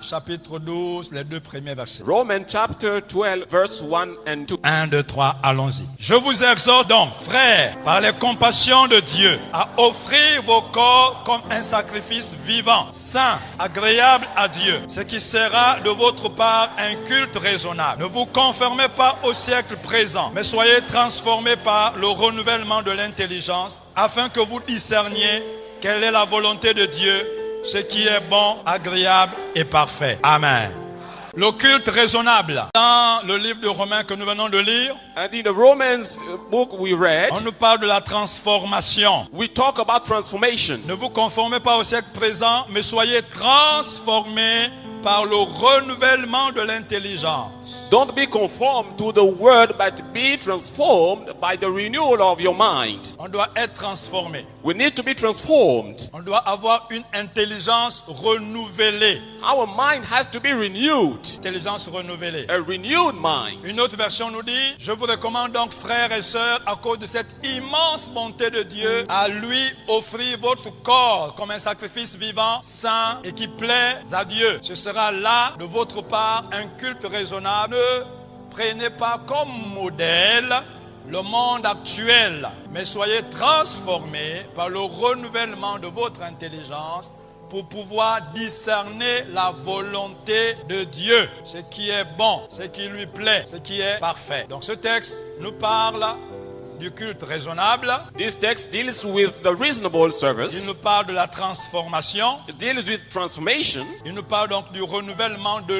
Chapitre 12, les deux premiers versets. Romans chapter 12, verse 1 and 2. 1, 2, 3, allons-y. Je vous exhorte donc, frères, par les compassions de Dieu, à offrir vos corps comme un sacrifice vivant, saint, agréable à Dieu, ce qui sera de votre part un culte raisonnable. Ne vous conformez pas au siècle présent, mais soyez transformés par le renouvellement de l'intelligence, afin que vous discerniez quelle est la volonté de Dieu, ce qui est bon, agréable et parfait. Amen. Le culte raisonnable. Dans le livre de Romains que nous venons de lire, And in the Romans book we read, on nous parle de la transformation. we talk about transformation. Ne vous conformez pas au siècle présent, mais soyez transformés par le renouvellement de l'intelligence. Don't be conformed to the word, but be transformed by the renewal of your mind. On doit être transformé. We need to be transformed. On doit avoir une intelligence renouvelée. Our mind has to be renewed. Intelligence renouvelée. A renewed mind. Une autre version nous dit, je vous recommande donc, frères et sœurs, à cause de cette immense bonté de Dieu, à lui offrir votre corps comme un sacrifice vivant, saint et qui plaît à Dieu. Ce sera là, de votre part, un culte raisonnable. Ne prenez pas comme modèle le monde actuel, mais soyez transformés par le renouvellement de votre intelligence pour pouvoir discerner la volonté de Dieu, ce qui est bon, ce qui lui plaît, ce qui est parfait. Donc ce texte nous parle du culte raisonnable. This text deals with the reasonable Il service. nous parle de la transformation. It deals with transformation. Il nous parle donc du renouvellement de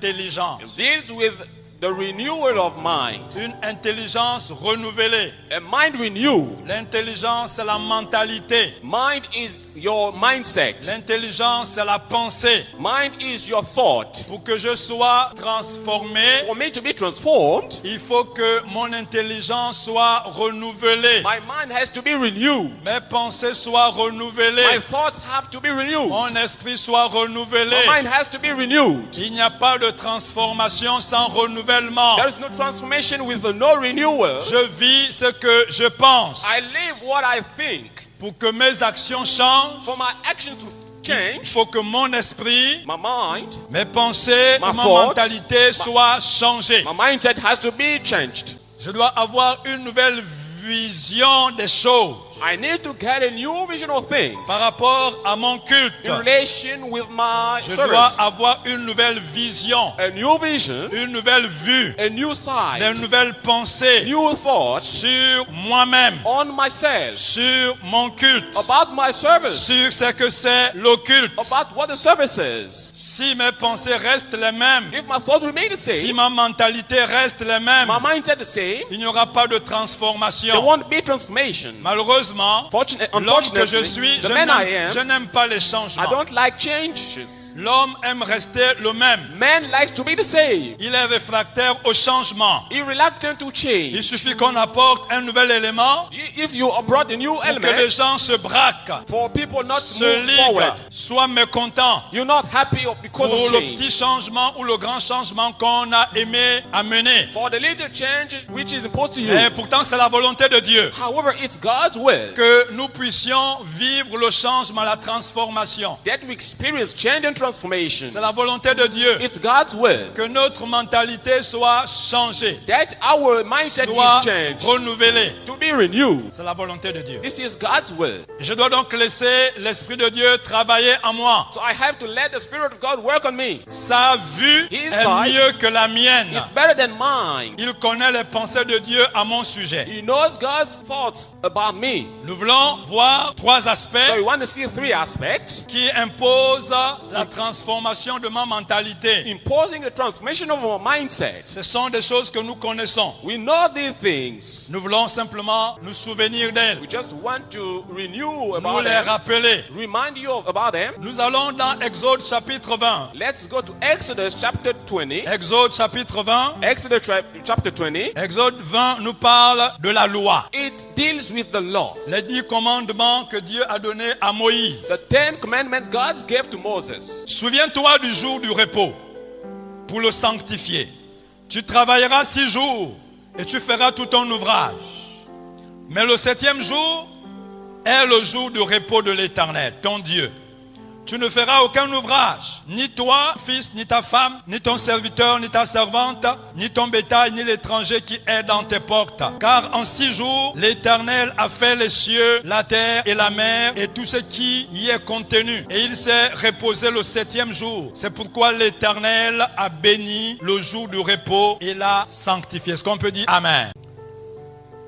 l'intelligence. It deals with the renewal of mind. Une intelligence renouvelée. A mind renewed. L'intelligence, c'est la mentalité. Mind is your mindset. L'intelligence, c'est la pensée. Mind is your thought. Pour que je sois transformé, For me to be transformed, il faut que mon intelligence soit renouvelée. my mind has to be renewed. Mes pensées soient renouvelées. My thoughts have to be renewed. Mon esprit soit renouvelé. My mind has to be renewed. Il n'y a pas de transformation sans renouvellement. There is no transformation with no renewal. Je vis ce que je pense. I live what I think. Pour que mes actions changent, For my actions to il change, faut que mon esprit, my mind, mes pensées, My ma thoughts, mentalité soient changées. my mindset has to be changed. Je dois avoir une nouvelle vision des choses I need to get a new vision of things par rapport à mon culte. in relation with my Je dois service. avoir une nouvelle vision, A new vision, une nouvelle vue, a new des side, nouvelles pensées new thoughts sur moi-même, on myself, sur mon culte, about my service, sur ce que c'est le culte. about what the service is. Si mes pensées restent les mêmes, If my thoughts remain the si same, ma mentalité reste les mêmes, my mindset the same, il n'y aura pas de there transformation. won't be transformation. Malheureusement, l'homme que je suis, the man I je am, n'aime pas les I changements. don't like changes. L'homme aime rester le même. Man likes to be the same. Il est réfractaire au changement. He reluctant to Il change. suffit qu'on apporte un nouvel élément If you brought a new pour que les element, gens se braquent, for people not to se move liguent, forward, soient mécontents you're not happy because pour of le change. petit changement ou le grand changement qu'on a aimé amener. For the little change which is imposed to you. Et pourtant, c'est la volonté de Dieu However, it's God's will que nous puissions vivre le changement, la transformation. that we experience change and transformation. C'est la volonté de Dieu It's God's will que notre mentalité soit changée, that our mindset soit is changed, renouvelée. to be renewed. C'est la volonté de Dieu. This is God's will. Et je dois donc laisser l'Esprit de Dieu travailler en moi. So I have to let the Spirit of God work on me. Sa vue His est sight mieux que la mienne. It's better than mine. Il connaît les pensées de Dieu à mon sujet. He knows God's thoughts about me. Nous voulons voir trois aspects So we want to see three aspects. qui imposent la transformation de ma mentalité. Imposing the transformation of our mindset. Ce sont des choses que nous connaissons. We know these things. Nous voulons simplement nous souvenir d'elles, We just want to renew nous about les them, rappeler. remind you about them. Nous allons dans Exode chapitre 20. Let's go to Exodus chapter 20. Exode chapitre 20. Exodus chapter 20. Exode 20 nous parle de la loi. It deals with the law. Les 10 commandements que Dieu a donnés à Moïse. The 10 commandments God gave to Moses. Souviens-toi du jour du repos pour le sanctifier. Tu travailleras 6 jours et tu feras tout ton ouvrage. Mais le 7e jour est le jour du repos de l'Éternel, ton Dieu. Tu ne feras aucun ouvrage, ni toi, fils, ni ta femme, ni ton serviteur, ni ta servante, ni ton bétail, ni l'étranger qui est dans tes portes. Car en 6 jours, l'Éternel a fait les cieux, la terre et la mer et tout ce qui y est contenu. Et il s'est reposé le 7e jour. C'est pourquoi l'Éternel a béni le jour du repos et l'a sanctifié. Est-ce qu'on peut dire Amen?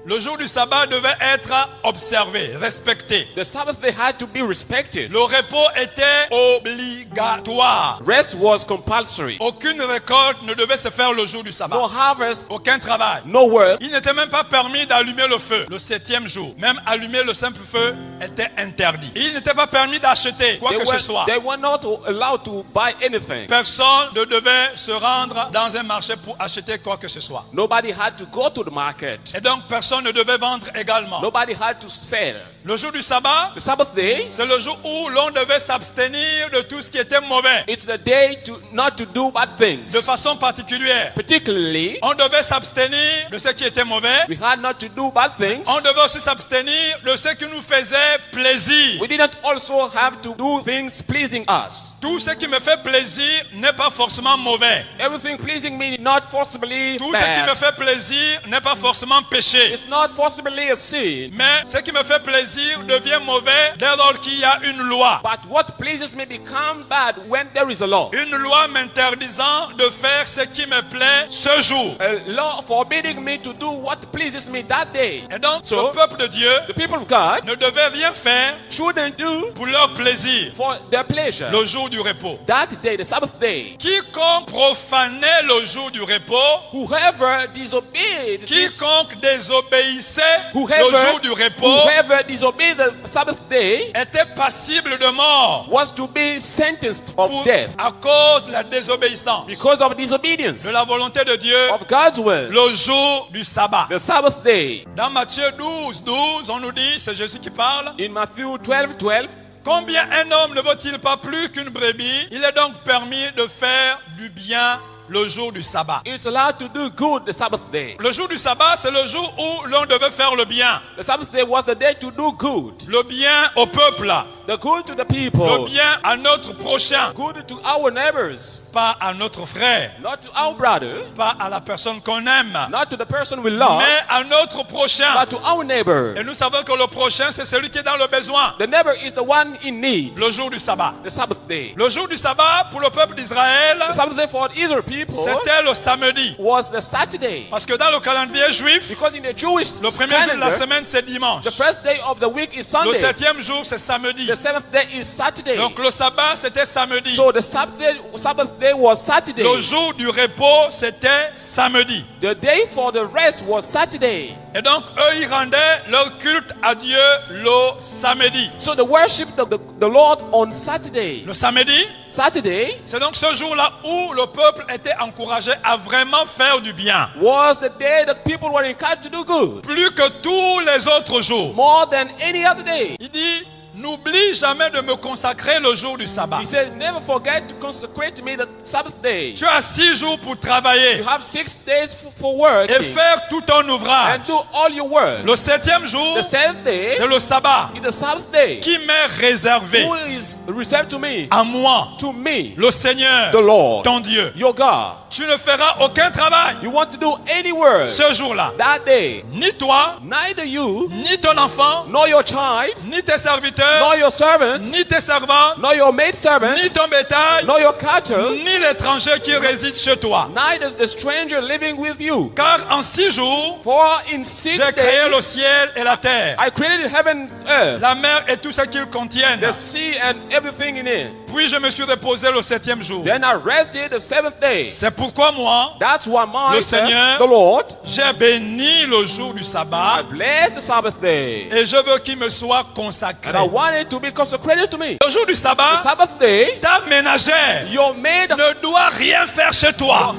Le jour du sabbat devait être observé, respecté. The Sabbath day had to be respected. Le repos était obligatoire. Rest was compulsory. Aucune récolte ne devait se faire le jour du sabbat. No harvest, Aucun travail. no work. Il n'était même pas permis d'allumer le feu le 7e jour. Même allumer le simple feu était interdit. Il n'était pas permis d'acheter quoi que ce soit. They were not allowed to buy anything. Personne ne devait se rendre dans un marché pour acheter quoi que ce soit. Nobody had to go to the market. Et donc personne ne devait vendre également. Nobody had to sell. Le jour du sabbat, The Sabbath day, c'est le jour où l'on devait s'abstenir de tout ce qui était mauvais. it's the day to not to do bad things. De façon particulière. Particularly, On devait s'abstenir de ce qui était mauvais. we had not to do bad things. On devait aussi s'abstenir de ce qui nous faisait plaisir. We didn't also have to do things pleasing us. Tout ce qui me fait plaisir n'est pas forcément mauvais. Everything pleasing me, not forcibly Tout ce qui me bad. fait plaisir n'est pas forcément péché. It's not forcibly a sin. Mais ce qui me fait plaisir devient mauvais dès lors qu'il y a une loi. But what pleases me becomes bad when there is a law. Une loi m'interdisant de faire ce qui me plaît ce jour. A law forbidding me to do what pleases me that day. Et donc, So, le peuple de Dieu the people of God ne devait rien faire shouldn't do pour leur plaisir for their pleasure. le jour du repos. That day, the Sabbath day, Quiconque profanait le jour du repos, whoever disobeyed this, quiconque désobéissait le whoever, jour du repos whoever disobeyed the Sabbath day était passible de mort was to be sentenced of death à cause de la désobéissance because of disobedience de la volonté de Dieu of God's will. le jour du sabbat. The Sabbath day. Dans Matthieu 12, on nous dit, c'est Jésus qui parle, In Matthew 12:12, combien un homme ne vaut-il pas plus qu'une brebis? Il est donc permis de faire du bien le jour du sabbat. it's allowed to do good the Sabbath day. Le jour du sabbat, c'est le jour où l'on devait faire le bien. The Sabbath day was the day to do good. Le bien au peuple, The good to the le people. bien à notre prochain, Good to our neighbors. pas à notre frère, Not to our brother. pas à la personne qu'on aime, Not to the person we love. mais à notre prochain. But to our neighbor. Et nous savons que le prochain, c'est celui qui est dans le besoin. The neighbor is the one in need. Le jour du sabbat. The Sabbath day. Le jour du sabbat, pour le peuple d'Israël, The Sabbath day for Israel people c'était le samedi. was the Saturday. Parce que dans le calendrier juif, Because in the Jewish le premier jour de la calendar, semaine, c'est dimanche. the first day of the week is Le Sunday. 7e jour, c'est samedi. The seventh day is Saturday. Donc le sabbat, c'était samedi. So the Sabbath day was Saturday. Le jour du repos, c'était samedi. The day for the rest was Saturday. Et donc, eux, ils rendaient leur culte à Dieu le samedi. So the worship of the Lord on Saturday. Le samedi, Saturday c'est donc ce jour-là où le peuple était encouragé à vraiment faire du bien. was the day that people were encouraged to do good. Plus que tous les autres jours. More than any other day. Il dit, n'oublie jamais de me consacrer le jour du sabbat. He said, never forget to consecrate me the Sabbath day. Tu as 6 jours pour travailler You have 6 days for work et faire tout ton ouvrage. and do all your work. Le 7e jour, The seventh day c'est le sabbat is the Sabbath day. qui m'est réservé Who is reserved to me? à moi, To me, le Seigneur, the Lord, ton Dieu. your God. Tu ne feras aucun travail You want to do any work ce jour-là. that day. Ni toi, Neither you, ni ton enfant, nor your child, ni tes serviteurs, nor your servants, ni tes servantes, nor your maid ni servants, ton bétail, nor your cattle, ni l'étranger qui réside chez toi. neither the stranger living with you. Car en 6 jours, For in 6 j'ai créé le days ciel et la terre, I created heaven and earth, la mer et tout ce qu'ils contiennent. the sea and everything in it. Puis je me suis reposé le 7e jour. Then I rested the seventh day. C'est pourquoi moi, That's why Le myself, Seigneur, the Lord, j'ai béni le jour du I sabbat blessed the Sabbath day. et je veux qu'il me soit And consacré. I want it to be consecrated to me. Le jour du The sabbat, Sabbath day, ta ménagère your maid, ne doit rien faire chez your toi.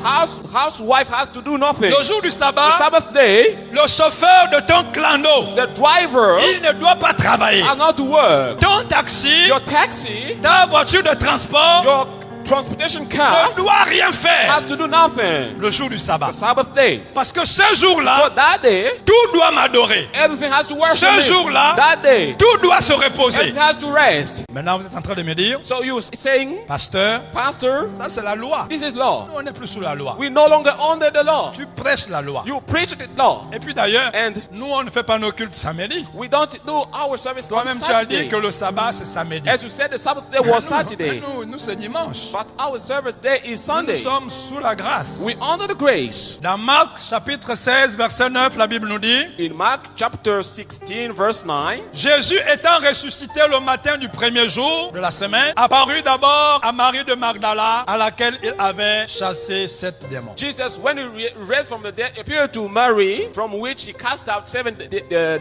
housewife has to do nothing. Le jour du The sabbat, Sabbath day, le chauffeur de ton clando, the driver il ne doit pas travailler. are not to work. Ton taxi, Your taxi, ta voiture de transport, your transportation car ne doit rien faire has to do nothing. le jour du sabbat. The Sabbath day. Parce que ce For jour-là, that day, tout doit m'adorer. everything has to worship Ce me. jour-là, That day, tout doit se reposer. everything has to rest. Maintenant, vous êtes en train de me dire, So you saying, pasteur, Pastor, ça c'est la loi. this is law. Nous, on n'est plus sous la loi. We no longer under the law. Tu prêches la loi. You preach the law. Et puis d'ailleurs, And nous, on ne fait pas nos cultes samedi. we don't do our service on Toi-même, tu as dit Saturday. que le sabbat, c'est samedi. As you said, the Sabbath day was Saturday. Nous, c'est dimanche. But our service day is Nous Sunday. sommes sous la grâce. We under the grace. Dans Marc, chapitre 16, verset 9, la Bible nous dit, In Mark chapter 16, verse 9, Jésus étant ressuscité le matin du premier jour de la semaine, apparut d'abord à Marie de Magdala, à laquelle il avait chassé 7 démons. Jesus, when he raised from the dead, appeared to Mary, from which he cast out 7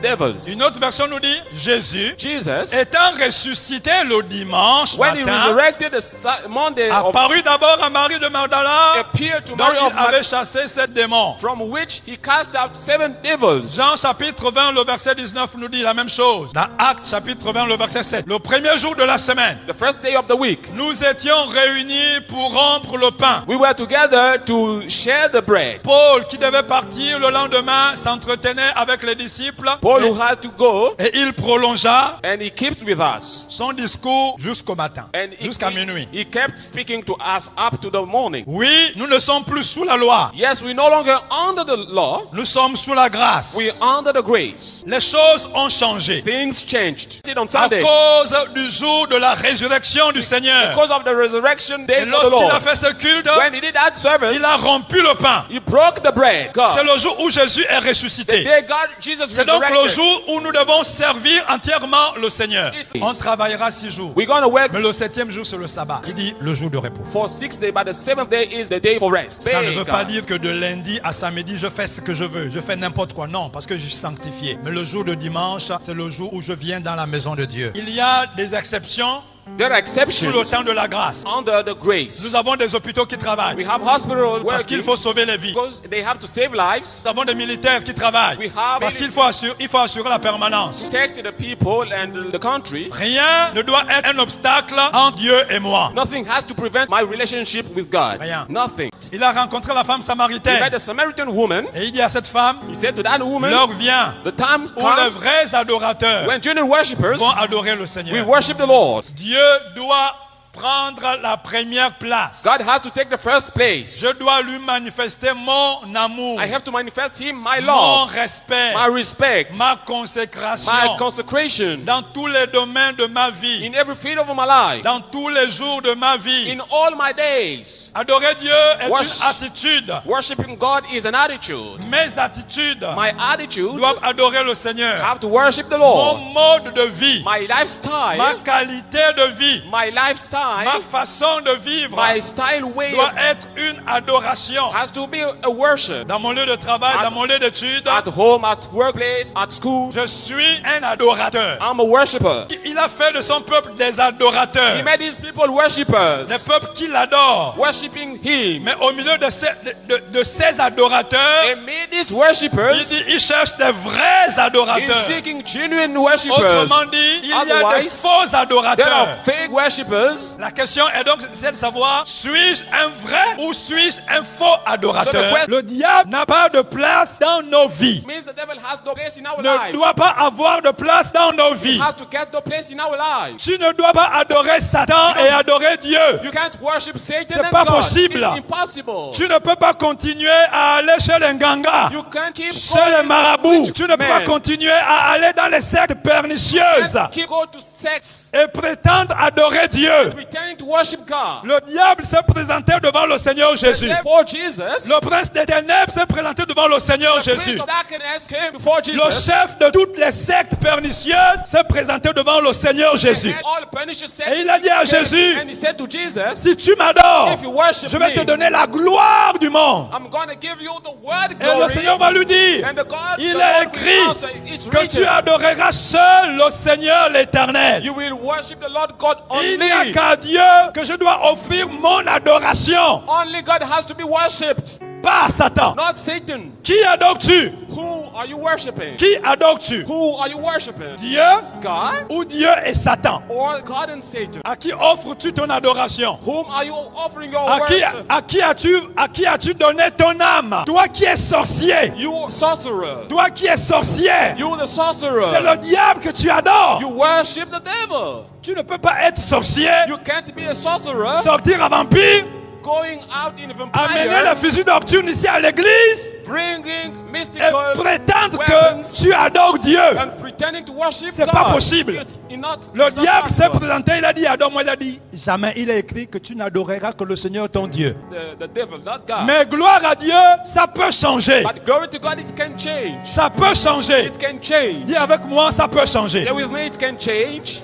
devils. Une autre version nous dit, Jésus Jesus, étant ressuscité le dimanche when he matin, resurrected the Monday of, apparut d'abord à Marie de Magdala, appeared to dont Mary of il avait chassé 7 démons. from which he cast out 7 devils. Jean chapitre 20, le verset 19 nous dit la même chose. Dans Actes chapitre 20, le verset 7. Le premier jour de la semaine, The first day of the week, nous étions réunis pour rompre le pain. we were together to share the bread. Paul, qui devait partir le lendemain, s'entretenait avec les disciples Paul who had to go, et il prolongea and he keeps with us. son discours jusqu'au matin, And jusqu'à minuit. he kept speaking to us up to the morning. Oui, nous ne sommes plus sous la loi. Yes, we're no longer under the law. Nous sommes sous la grâce. We're under the grace. Les choses ont changé Things changed. On à Sunday, cause du jour de la résurrection du Seigneur. because of the resurrection Et day for the lorsqu'il a Lord, fait ce culte, when he did that service, il a rompu le pain. he broke the bread. C'est God, le jour où Jésus est ressuscité. they got Jesus C'est donc le resurrected. jour où nous devons servir entièrement le Seigneur. Yes. On travaillera 6 jours. We're going to work Mais le 7e jour, c'est le sabbat. Il dit le jour de repos. for 6 days, but the 7th day is the day for rest. Ça ne Thank veut pas God. dire que de lundi à samedi, je fais ce que je veux. Je fais n'importe quoi. Non, parce que je suis sanctifié. Mais le jour de dimanche, c'est le jour où je viens dans la maison de Dieu. Il y a des exceptions There are sous le exceptions temps de la grâce. under the grace. Nous avons des hôpitaux qui travaillent We have hospitals parce qu'il working faut sauver les vies. because they have to save lives, Nous avons des militaires qui travaillent We have- parce qu'il faut assurer la permanence. protect the people and the country. Rien ne doit être un obstacle entre Dieu et moi. Nothing has to prevent my relationship with God. Rien. Nothing. Il a rencontré la femme He met samaritaine a Samaritan woman. et il dit à cette femme, He said to that woman, l'heure vient the time où les comes vrais adorateurs when genuine worshippers vont adorer le we Seigneur. worship the Lord. Dieu doit prendre la première place. God has to take the first place. Je dois lui manifester mon amour, I have to manifest Him, my mon love, respect, my respect, ma consécration my consecration dans tous les domaines de ma vie, in every field of my life, dans tous les jours de ma vie. in all my days. Adorer Dieu est Worship. une attitude. Worshiping God is an attitude. Mes attitudes My attitude doivent adorer le Seigneur. have to worship the Mon Lord. mode de vie, My lifestyle, ma qualité de vie, my lifestyle, ma façon de vivre my style way doit être une adoration. has to be a worship. Dans mon lieu de travail, dans mon lieu d'études, At home, at workplace, at school, je suis un adorateur. I'm a worshiper. Il a fait de son peuple des adorateurs, He made these people worshippers, des peuples qui l'adorent. worshiping Him. Mais au milieu de ces adorateurs, And made these il worshippers, dit il cherche des vrais he's adorateurs. seeking genuine worshippers. Autrement dit, il y a des Otherwise, faux There adorateurs. are fake worshippers. La question est donc c'est de savoir, suis-je un vrai ou suis-je un faux adorateur? question- Le diable n'a pas de place dans nos vies. Means the devil has no place in our Ne lives. doit pas avoir de place dans nos He vies. has to get no place in our lives. Tu ne dois pas adorer Satan et adorer Dieu. You can't worship Satan C'est and pas God. possible. It's impossible. Tu ne peux pas continuer à aller chez les Nganga, You can't keep chez les going marabouts. to Tu ne peux pas men. continuer à aller dans les sectes pernicieuses Keep going to sex, et prétendre adorer Dieu. pretending to worship God. Le diable s'est présenté devant le Seigneur Jésus. Before Jesus, Le prince des ténèbres s'est présenté devant le Seigneur the prince Jésus. of darkness came before Le Jesus. chef de toutes les sectes pernicieuses s'est présenté devant le Seigneur Jésus. And all pernicious sects Et il a dit à came, Jésus, and he said to Jesus, si tu m'adores, if you worship je vais te me, donner la gloire du monde. I'm going to give you the word Et le glory. Seigneur va lui dire, And the God, il the est Lord will écrit answer, it's que tu written, adoreras seul le Seigneur l'Éternel. you will worship the Lord God Il n'y a only. qu'à Dieu que je dois offrir mon adoration. Only God has to be worshipped. pas Satan. not Satan. Qui adores-tu? Who are you worshiping? Qui adores-tu? Who are you worshiping? Dieu God ou Dieu et Satan? or God and Satan? À qui offres-tu ton adoration? Whom are you offering your À qui worship? as-tu donné ton âme? Toi qui es sorcier. You sorcerer. Toi qui es sorcier. You the C'est sorcerer. le diable que tu adores. You worship the devil. Tu ne peux pas être sorcier, You can't be a sorcerer, sortir en vampire, going out in a amener vampire, le fusil nocturne ici à l'église bringing et mystical prétendre weapons que tu adores Dieu. and pretending to worship C'est God. pas possible. It's not, Le it's not diable s'est possible. présenté, il a dit adore-moi, il a dit jamais. Il a écrit que tu n'adoreras que le Seigneur ton Dieu. The devil, not God. Mais gloire à Dieu, ça peut changer. But glory to God, it can change. Ça peut changer. It can change. Dis avec moi, ça peut changer. Say with me, it can change.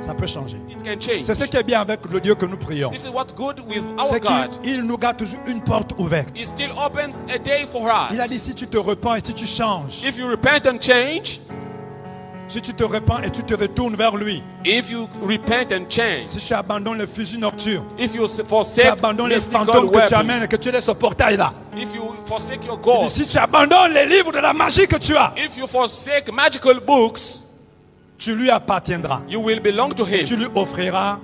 Ça peut changer. It can change. C'est ce qui est bien avec le Dieu que nous prions. This is what's good with our C'est God. qu'il nous garde toujours une porte ouverte. He still opens a day for Il a dit us. si tu te repens et si tu changes, If you repent and change, si tu te repens et tu te retournes vers lui, if you repent and change, si tu abandonnes le fusil nocturne, if you tu forsake abandonnes les mystical fantômes que tu amènes et weapons, que tu laisses au portail là, if you forsake your et God, si tu abandonnes les livres de la magie que tu as, if you forsake magical books, tu lui appartiendras. you will belong to Tu Him. lui offriras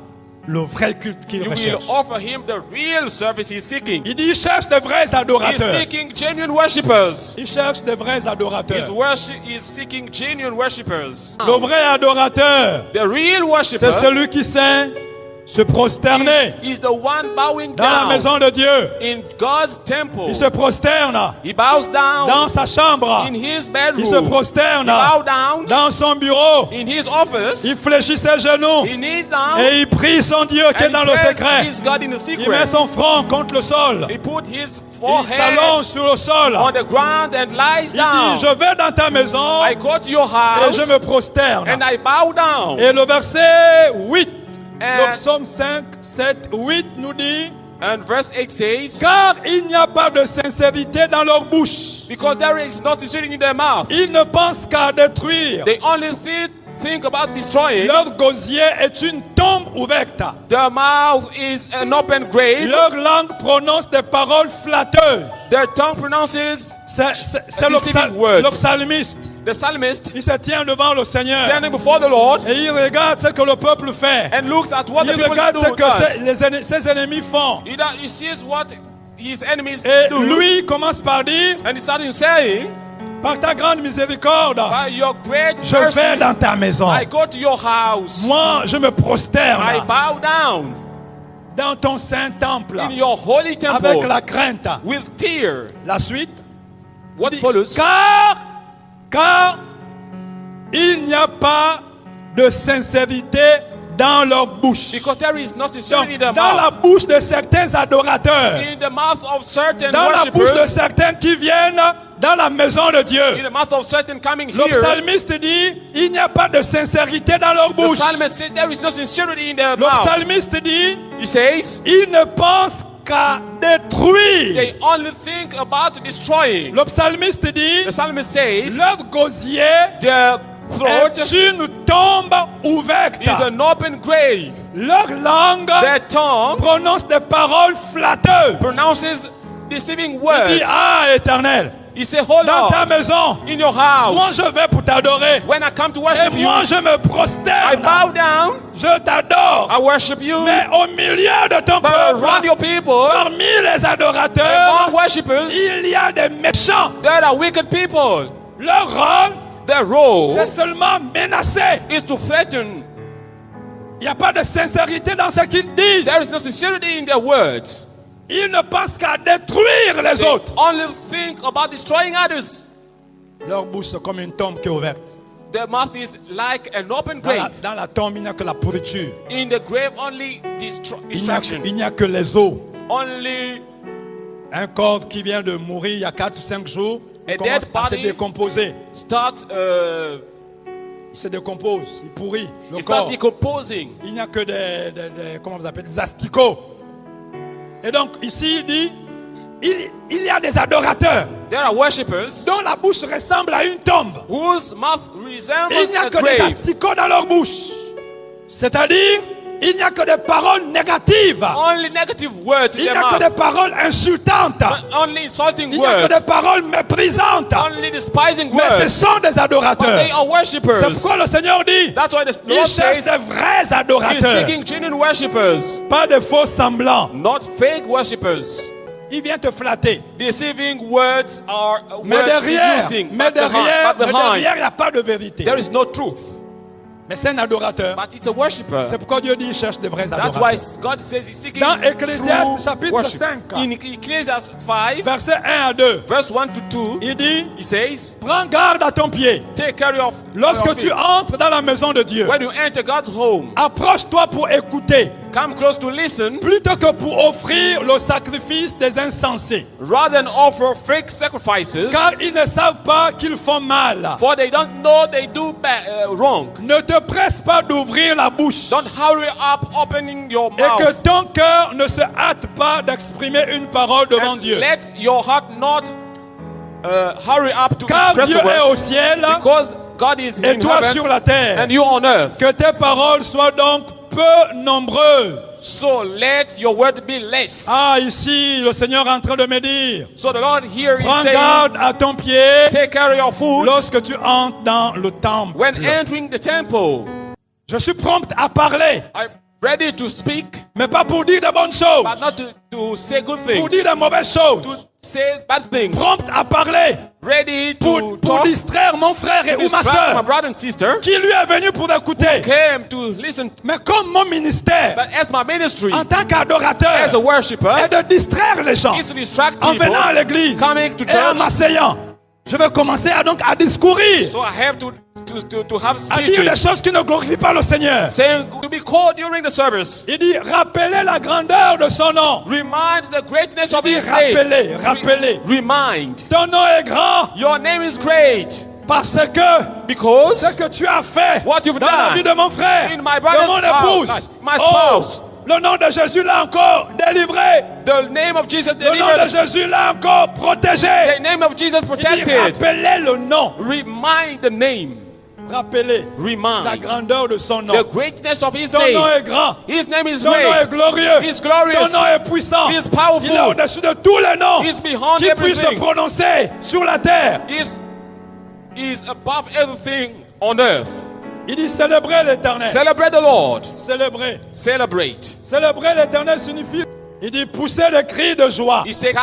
le vrai culte qu'il You will recherche. offer Him the real service He's seeking. Il dit il cherche de vrais He's adorateurs. seeking genuine worshippers. Il cherche de vrais adorateurs. He's seeking genuine worshippers. Le vrai adorateur, The real c'est worshiper celui qui sait se prosterner is the one bowing dans la down maison de Dieu. in God's temple. Il se prosterne He bows down dans sa chambre. in his Il se bedroom. prosterne He bows down dans son bureau. in his office. Il fléchit ses genoux He kneels down et il prie son Dieu qui est and dans he le prays secret. his God in the Il met secret. son front contre le sol. He put his Il forehead s'allonge sur le sol. on the ground and lies Il down. dit, je vais dans ta maison I go to your et house je me prosterne. and I bow down. Et le verset 8, le And, psaume 5, 7, 8 nous dit, and verse 8 says, car il n'y a pas de sincérité dans leur bouche. because there is no sincerity in their mouth. Ils ne pensent qu'à détruire. They only think about destroying. Leur gosier est une tombe ouverte. Their mouth is an open grave. Leur langue prononce des paroles flatteuses. Their tongue pronounces. C'est Deceiving words. le psalmiste. The psalmist Il se tient devant le Seigneur. standing before the Lord Et il regarde ce que le peuple fait. and looks at what the Il people regarde ce do. que ses ennemis font. He sees what his enemies Et do. lui commence par dire, And he started saying, par ta grande miséricorde, by your great je vais mercy, dans ta maison. I go to your house. Moi, je me prosterne I bow down dans ton saint temple in your holy temple avec la crainte. with fear. La suite, What dit, follows? car il n'y a pas de sincérité dans leur bouche. Because there is no Donc, sincerity in their dans la mouth. bouche de certains adorateurs, In the mouth of certain dans la bouche de worshippers, certains qui viennent dans la maison de in Dieu, the mouth of certain coming le here, psalmiste dit, il n'y a pas de sincérité dans leur the bouche. psalmist said there is no sincerity in their Le mouth. psalmiste dit, He says, ils ne pensent qu'à détruire. they only think about destroying. Le psalmiste dit, The psalmist says, leur gosier their throat est une tombe ouverte. is an open grave. Leur langue Their tongue prononce des paroles flatteuses. pronounces deceiving Il dit, words. ah éternel, He said, hold dans ta on, maison, in your moi house. je vais pour t'adorer. When I come to Et worship you, moi je me I prosterne. bow down, Je t'adore. I worship you. Mais au milieu de ton But around peuple, your people, parmi les adorateurs, among worshippers, il y a des méchants. there are wicked people. Leur rôle, Their role c'est seulement menacer. is to threaten. Il n'y a pas de sincérité dans ce qu'ils disent. There is no sincerity in their words. Ils ne pensent qu'à détruire les They autres. only think about destroying others. Leur bouche c'est comme une tombe qui est ouverte. Their mouth is like an open Dans la, grave. dans la tombe, il n'y a que la pourriture. In the grave, only destruction. Il n'y a que les os. Only Un corps qui vient de mourir il y a 4 ou 5 jours, il A commence dead à se body décomposer. start Il se décompose, il pourrit. Le it start corps. decomposing. Il n'y a que comment vous appelez, des asticots. Et donc ici il dit, il y a des adorateurs There are worshippers dont la bouche ressemble à une tombe. whose mouth Il resembles n'y a a que des grave. asticots dans leur bouche. C'est-à-dire, Il n'y a que des paroles négatives. Only negative words in Il n'y their a que mouth. des paroles insultantes. Only insulting Il n'y a que words. des paroles méprisantes. Only despising Mais ce words. sont des But adorateurs. they are C'est worshippers. pourquoi le Seigneur dit, That's why the il Lord cherche says des vrais He's adorateurs, seeking genuine worshippers, pas de faux semblants. not fake worshippers. Il vient te flatter. Deceiving words are Mais words derrière, seducing. mais But behind, derrière, but mais behind, derrière, il n'y a pas de vérité. there is no truth. Mais c'est un adorateur. But it's a worshipper. C'est pourquoi Dieu dit qu'il cherche des vrais That's why adorateurs. God says He's seeking Dans Ecclésiaste true chapitre worship. 5. In Ecclesiastes 5, Verset 1 à 2. verse 1 to 2, Il dit, He says, prends garde à ton pied. take care of Lorsque your tu feet. entres dans la maison de Dieu, When you enter God's home, approche-toi pour écouter, come close to listen plutôt que pour offrir le sacrifice des insensés. rather than offer fake sacrifices, Car ils ne savent pas qu'ils font mal. for they don't know they do wrong. Ne te presse pas d'ouvrir la bouche. Don't hurry up opening your Et que mouth. ton cœur ne se hâte pas d'exprimer une parole devant And Dieu. let your heart not hurry up to Car express Dieu the est word, au ciel because God is et in toi heaven sur la terre. and you on earth. Que tes paroles soient donc peu nombreuses. So let your word be less. Ah, ici, le Seigneur est en train de me dire, So the Lord here is prends saying, garde à ton pied take care of your food lorsque tu entres dans le temple. when entering the temple. Je suis prompt à parler, I'm ready to speak, mais pas pour dire de bonnes choses, but not to say good pour things, dire de mauvaises choses. to say bad things. Prompt à parler, Ready pour to pour talk, distraire mon frère et to ou ma distract my soeur brother and sister, qui lui est venu pour écouter. came to listen. Mais comme mon ministère, But as my ministry, en tant qu'adorateur, as a worshipper, est de distraire les gens is to distract en people venant à l'église coming to et en church. m'asseyant. Je vais commencer à discourir, So I have to have à dire des speeches choses qui ne glorifient pas le Seigneur. saying to be called during the service. Il dit, rappelez la grandeur de son nom. Remind the greatness of Il dit, His name. rappelez. Remind. Ton nom est grand Your name is great parce que because ce que tu as fait What you've dans la done vie de mon frère, in my de brother's mon épouse, house, my spouse. le nom de Jésus l'a encore délivré. the name of Jesus Le nom de delivered. Jésus l'a encore protégé. The name of Jesus Il dit, protected. rappelez le nom. Remind the name. Rappelez la Remind grandeur de son nom. the greatness of His Ton nom name. est grand. His name is Ton nom est great. glorieux. He's glorious. Ton nom est puissant. He is powerful. Il est au-dessus de tous les noms He's beyond qui puissent se everything. prononcer sur la terre. Is above everything on earth. Il dit célébrer l'éternel. Celebrate the Lord. Célébrer. Celebrate. Célébrer l'éternel signifie, il dit pousser des cris de joie. He said,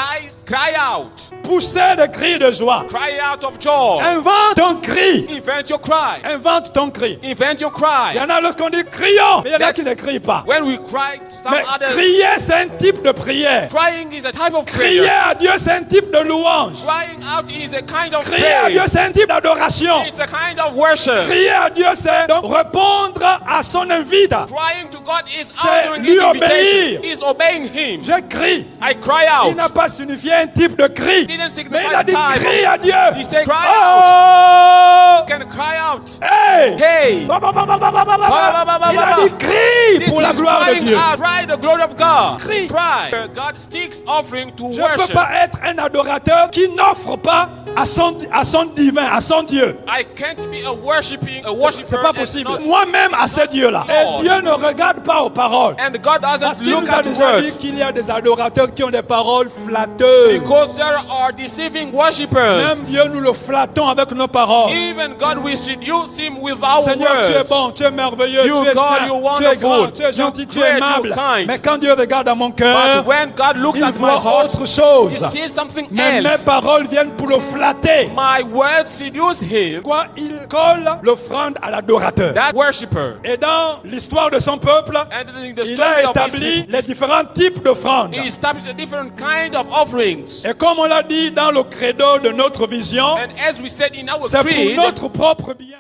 cry out. Pousser des cris de joie. Cry out of joy. Invente ton cri. Invent your cry. Invente ton cri. Invent your Il cry. y en a lorsqu'on dit crions, mais il y en a That's- qui ne crient pas. When we cry, some Mais others. crier, c'est un type de prière. Crying is a type of Crier prayer. à Dieu, c'est un type de louange. Crying out is a kind of Crier à Dieu, praise. c'est un type d'adoration. It's a kind of worship. Crier à Dieu, c'est donc répondre à son invite. Crying to God is C'est answering lui His invitation. obéir. Is obeying Him. Je crie. I cry Il n'a out. pas signifié un type de cri. Didn't Mais signify il a dit time. crie à Dieu. He said, cry out. Oh! Can cry out. Hey! Hey. Il a dit crie This pour la is gloire de crying Dieu. out. Cry the glory of God. Cry. Cry. God sticks offering to Je ne peux worship. pas être un adorateur qui n'offre pas à son divin, à son Dieu. I can't be a worshiper. C'est pas and possible. not- Moi-même à ce Dieu-là. Et Dieu ne regarde pas aux paroles. And God Parce doesn't qu'il look nous a at déjà dit words. qu'il y a des adorateurs qui ont des paroles flatteuses. Because there are deceiving worshippers. Même Dieu, nous le flattons avec nos paroles. Even God will seduce him with our Seigneur, tu es words. bon, tu es merveilleux, You, tu es God, saint, you're tu es grand, wonderful, tu es gentil, you're tu es great, aimable. you're kind. Mais quand Dieu regarde à mon cœur, But when God looks il at my voit heart, autre chose. He sees something Mais mes else. paroles viennent pour le flatter. My words seduce him, Quoi, il colle l'offrande à l'adorateur. that worshipper. Et dans l'histoire de son peuple, And in the il story a of his établi people, les différents types d'offrandes. He established a different kind of offerings. Et comme on l'a dit dans le credo de notre vision, And as we said in our c'est pour creed, notre propre bien.